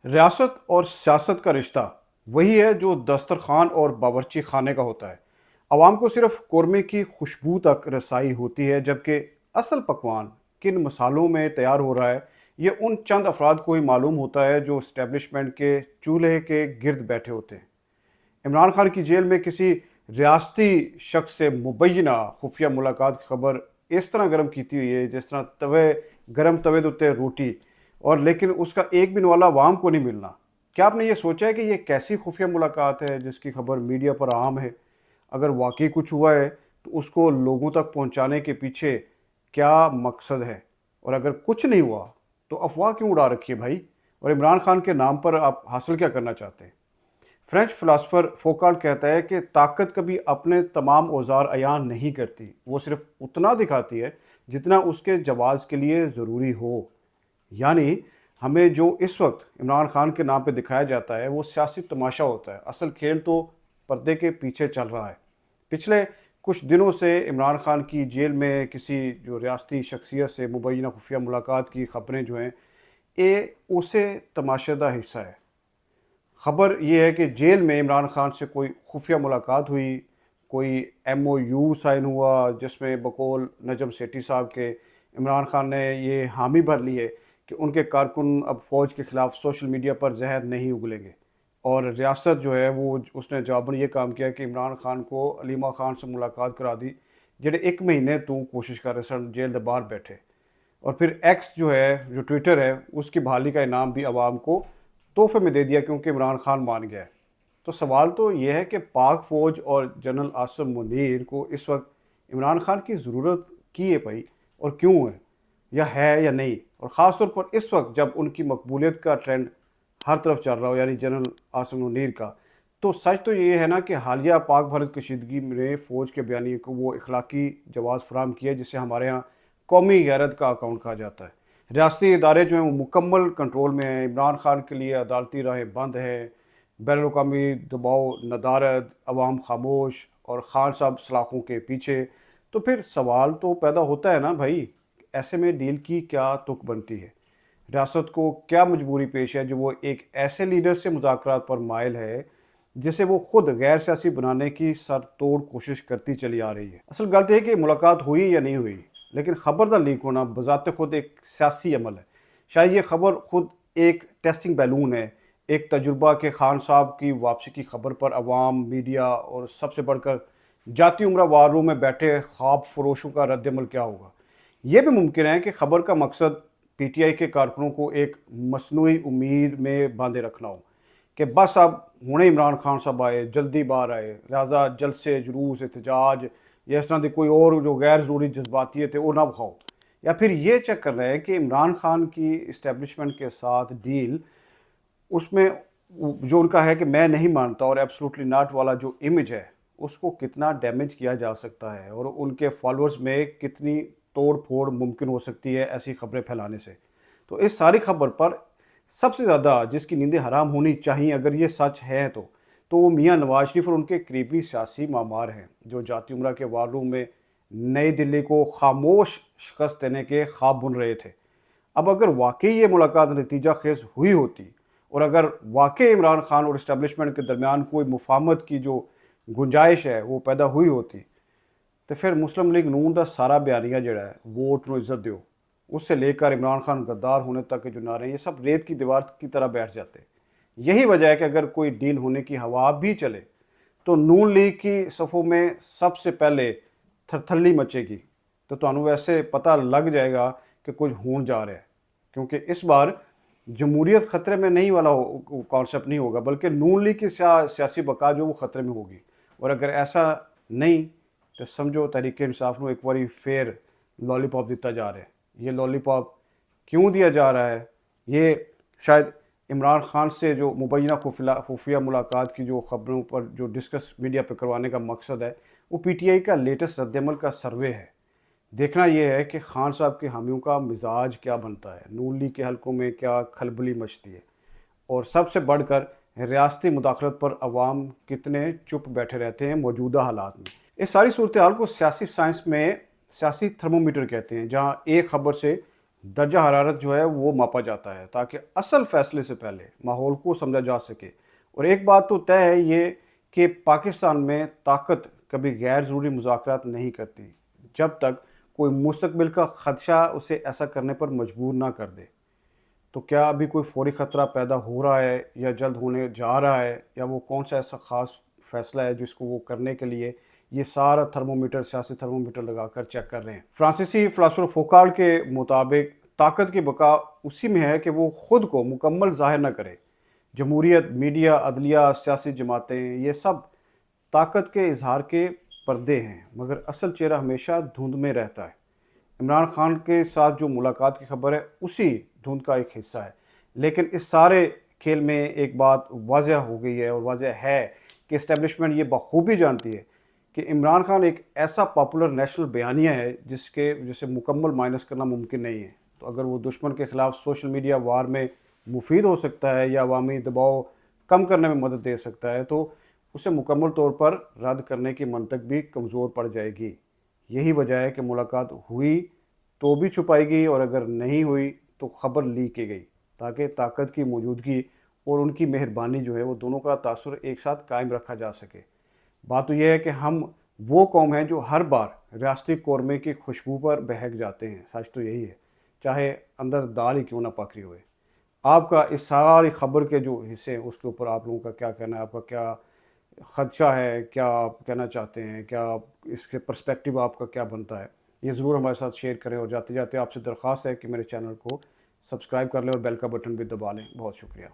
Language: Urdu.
ریاست اور سیاست کا رشتہ وہی ہے جو دسترخوان اور باورچی خانے کا ہوتا ہے۔ عوام کو صرف قورمے کی خوشبو تک رسائی ہوتی ہے، جبکہ اصل پکوان کن مسالوں میں تیار ہو رہا ہے یہ ان چند افراد کو ہی معلوم ہوتا ہے جو اسٹیبلشمنٹ کے چولہے کے گرد بیٹھے ہوتے ہیں۔ عمران خان کی جیل میں کسی ریاستی شخص سے مبینہ خفیہ ملاقات کی خبر اس طرح گرم کیتی ہوئی ہے جس طرح گرم توے دوتے روٹی، اور لیکن اس کا ایک بھی نوالا عوام کو نہیں ملنا۔ کیا آپ نے یہ سوچا ہے کہ یہ کیسی خفیہ ملاقات ہے جس کی خبر میڈیا پر عام ہے؟ اگر واقعی کچھ ہوا ہے تو اس کو لوگوں تک پہنچانے کے پیچھے کیا مقصد ہے؟ اور اگر کچھ نہیں ہوا تو افواہ کیوں اڑا رکھی ہے بھائی؟ اور عمران خان کے نام پر آپ حاصل کیا کرنا چاہتے ہیں؟ فرینچ فلاسفر فوکالٹ کہتا ہے کہ طاقت کبھی اپنے تمام اوزار عیان نہیں کرتی، وہ صرف اتنا دکھاتی ہے جتنا اس کے جواز کے لیے ضروری ہو۔ یعنی ہمیں جو اس وقت عمران خان کے نام پہ دکھایا جاتا ہے وہ سیاسی تماشا ہوتا ہے، اصل کھیل تو پردے کے پیچھے چل رہا ہے۔ پچھلے کچھ دنوں سے عمران خان کی جیل میں کسی جو ریاستی شخصیت سے مبینہ خفیہ ملاقات کی خبریں جو ہیں یہ اسے تماشیدہ حصہ ہے۔ خبر یہ ہے کہ جیل میں عمران خان سے کوئی خفیہ ملاقات ہوئی، کوئی ایم او یو سائن ہوا جس میں بقول نجم سیٹھی صاحب کے عمران خان نے یہ حامی بھر لی ہے کہ ان کے کارکن اب فوج کے خلاف سوشل میڈیا پر زہر نہیں اگلیں گے، اور ریاست جو ہے وہ اس نے جواباً یہ کام کیا کہ عمران خان کو علیمہ خان سے ملاقات کرا دی جڑے ایک مہینے تو کوشش کر رہے سن جیل دے باہر بیٹھے۔ اور پھر ایکس جو ہے جو ٹویٹر ہے اس کی بحالی کا انعام بھی عوام کو تحفے میں دے دیا کیونکہ عمران خان مان گیا ہے۔ تو سوال تو یہ ہے کہ پاک فوج اور جنرل عاصم منیر کو اس وقت عمران خان کی ضرورت کی ہے بھائی، اور کیوں ہے یا نہیں؟ اور خاص طور پر اس وقت جب ان کی مقبولیت کا ٹرینڈ ہر طرف چل رہا ہو، یعنی جنرل عاصم منیر کا، تو سچ تو یہ ہے نا کہ حالیہ پاک بھارت کشیدگی میں فوج کے بیانیے کو وہ اخلاقی جواز فراہم کیا ہے جسے ہمارے ہاں قومی غیرت کا اکاؤنٹ کہا جاتا ہے۔ ریاستی ادارے جو ہیں وہ مکمل کنٹرول میں ہیں، عمران خان کے لیے عدالتی راہیں بند ہیں، بین الاقوامی دباؤ ندارد، عوام خاموش اور خان صاحب سلاخوں کے پیچھے۔ تو پھر سوال تو پیدا ہوتا ہے نا بھائی، ایسے میں ڈیل کی کیا تک بنتی ہے؟ ریاست کو کیا مجبوری پیش ہے جو وہ ایک ایسے لیڈر سے مذاکرات پر مائل ہے جسے وہ خود غیر سیاسی بنانے کی سر توڑ کوشش کرتی چلی آ رہی ہے؟ اصل غلط ہے کہ ملاقات ہوئی یا نہیں ہوئی، لیکن خبر کا لیک ہونا بذات خود ایک سیاسی عمل ہے۔ شاید یہ خبر خود ایک ٹیسٹنگ بیلون ہے، ایک تجربہ کہ خان صاحب کی واپسی کی خبر پر عوام، میڈیا اور سب سے بڑھ کر جاتی عمرہ وار روم میں بیٹھے خواب فروشوں کا رد عمل کیا ہوگا۔ یہ بھی ممکن ہے کہ خبر کا مقصد پی ٹی آئی کے کارکنوں کو ایک مصنوعی امید میں باندھے رکھنا ہو کہ بس اب ہونے عمران خان صاحب آئے، جلدی باہر آئے، لہٰذا جلسے، جلوس، احتجاج یا اس طرح کی کوئی اور جو غیر ضروری جذباتیت ہے وہ نہ بکھاؤ۔ یا پھر یہ چیک کر رہے ہیں کہ عمران خان کی اسٹیبلشمنٹ کے ساتھ ڈیل، اس میں جو ان کا ہے کہ میں نہیں مانتا اور ایبسلوٹلی ناٹ والا جو امیج ہے اس کو کتنا ڈیمیج کیا جا سکتا ہے، اور ان کے فالورز میں کتنی توڑ پھوڑ ممکن ہو سکتی ہے ایسی خبریں پھیلانے سے۔ تو اس ساری خبر پر سب سے زیادہ جس کی نیندیں حرام ہونی چاہیے اگر یہ سچ ہے تو وہ میاں نواز شریف اور ان کے قریبی سیاسی معمار ہیں جو جاتی عمرہ کے وار روم میں نئی دلی کو خاموش شکست دینے کے خواب بن رہے تھے۔ اب اگر واقعی یہ ملاقات نتیجہ خیز ہوئی ہوتی اور اگر واقعی عمران خان اور اسٹیبلشمنٹ کے درمیان کوئی مفاہمت کی جو گنجائش ہے وہ پیدا ہوئی ہوتی تو پھر مسلم لیگ نون کا سارا بیانیہ جڑا ہے ووٹ نو عزت دیو، اس سے لے کر عمران خان غدار ہونے تک کے جو نعرے ہیں یہ سب ریت کی دیوار کی طرح بیٹھ جاتے۔ یہی وجہ ہے کہ اگر کوئی ڈیل ہونے کی ہوا بھی چلے تو نون لیگ کی صفوں میں سب سے پہلے تھرتھلی مچے گی، تو تمہیں ویسے پتہ لگ جائے گا کہ کچھ ہون جا رہا ہے، کیونکہ اس بار جمہوریت خطرے میں نہیں والا کانسیپٹ نہیں ہوگا بلکہ نون لیگ کی سیاسی بقا جو وہ خطرے میں ہوگی۔ اور اگر ایسا نہیں تو سمجھو تحریک انصاف کو ایک باری پھر لالی پاپ دیتا جا رہا ہے۔ یہ لالی پاپ کیوں دیا جا رہا ہے؟ یہ شاید عمران خان سے جو مبینہ خفیہ ملاقات کی جو خبروں پر جو ڈسکس میڈیا پہ کروانے کا مقصد ہے وہ پی ٹی آئی کا لیٹسٹ رد عمل کا سروے ہے۔ دیکھنا یہ ہے کہ خان صاحب کے حامیوں کا مزاج کیا بنتا ہے، نون لیگ کے حلقوں میں کیا کھلبلی مچتی ہے، اور سب سے بڑھ کر ریاستی مداخلت پر عوام کتنے چپ بیٹھے رہتے ہیں موجودہ حالات میں۔ اس ساری صورتحال کو سیاسی سائنس میں سیاسی تھرمومیٹر کہتے ہیں، جہاں ایک خبر سے درجہ حرارت جو ہے وہ ماپا جاتا ہے تاکہ اصل فیصلے سے پہلے ماحول کو سمجھا جا سکے۔ اور ایک بات تو طے ہے یہ کہ پاکستان میں طاقت کبھی غیر ضروری مذاکرات نہیں کرتی جب تک کوئی مستقبل کا خدشہ اسے ایسا کرنے پر مجبور نہ کر دے۔ تو کیا ابھی کوئی فوری خطرہ پیدا ہو رہا ہے یا جلد ہونے جا رہا ہے، یا وہ کون سا ایسا خاص فیصلہ ہے جس کو وہ کرنے کے لیے یہ سارا تھرمومیٹر، سیاسی تھرمومیٹر لگا کر چیک کر رہے ہیں؟ فرانسیسی فلاسفر فوکالٹ کے مطابق طاقت کی بقا اسی میں ہے کہ وہ خود کو مکمل ظاہر نہ کرے۔ جمہوریت، میڈیا، عدلیہ، سیاسی جماعتیں، یہ سب طاقت کے اظہار کے پردے ہیں، مگر اصل چہرہ ہمیشہ دھند میں رہتا ہے۔ عمران خان کے ساتھ جو ملاقات کی خبر ہے اسی دھند کا ایک حصہ ہے، لیکن اس سارے کھیل میں ایک بات واضح ہو گئی ہے اور واضح ہے کہ اسٹیبلشمنٹ یہ بخوبی جانتی ہے کہ عمران خان ایک ایسا پاپولر نیشنل بیانیہ ہے جسے مکمل مائنس کرنا ممکن نہیں ہے۔ تو اگر وہ دشمن کے خلاف سوشل میڈیا وار میں مفید ہو سکتا ہے یا عوامی دباؤ کم کرنے میں مدد دے سکتا ہے، تو اسے مکمل طور پر رد کرنے کی منطق بھی کمزور پڑ جائے گی۔ یہی وجہ ہے کہ ملاقات ہوئی تو بھی چھپائی گئی، اور اگر نہیں ہوئی تو خبر لیک کی گئی، تاکہ طاقت کی موجودگی اور ان کی مہربانی جو ہے وہ دونوں کا تاثر ایک ساتھ قائم رکھا جا سکے۔ بات تو یہ ہے کہ ہم وہ قوم ہیں جو ہر بار ریاستی قورمے کی خوشبو پر بہک جاتے ہیں۔ سچ تو یہی ہے، چاہے اندر دال ہی کیوں نہ پک رہی ہوئے۔ آپ کا اس ساری خبر کے جو حصے ہیں اس کے اوپر آپ لوگوں کا کیا کہنا ہے؟ آپ کا کیا خدشہ ہے؟ کیا آپ کہنا چاہتے ہیں؟ کیا اس کے پرسپیکٹیو آپ کا کیا بنتا ہے؟ یہ ضرور ہمارے ساتھ شیئر کریں، اور جاتے جاتے آپ سے درخواست ہے کہ میرے چینل کو سبسکرائب کر لیں اور بیل کا بٹن بھی دبا لیں۔ بہت شکریہ۔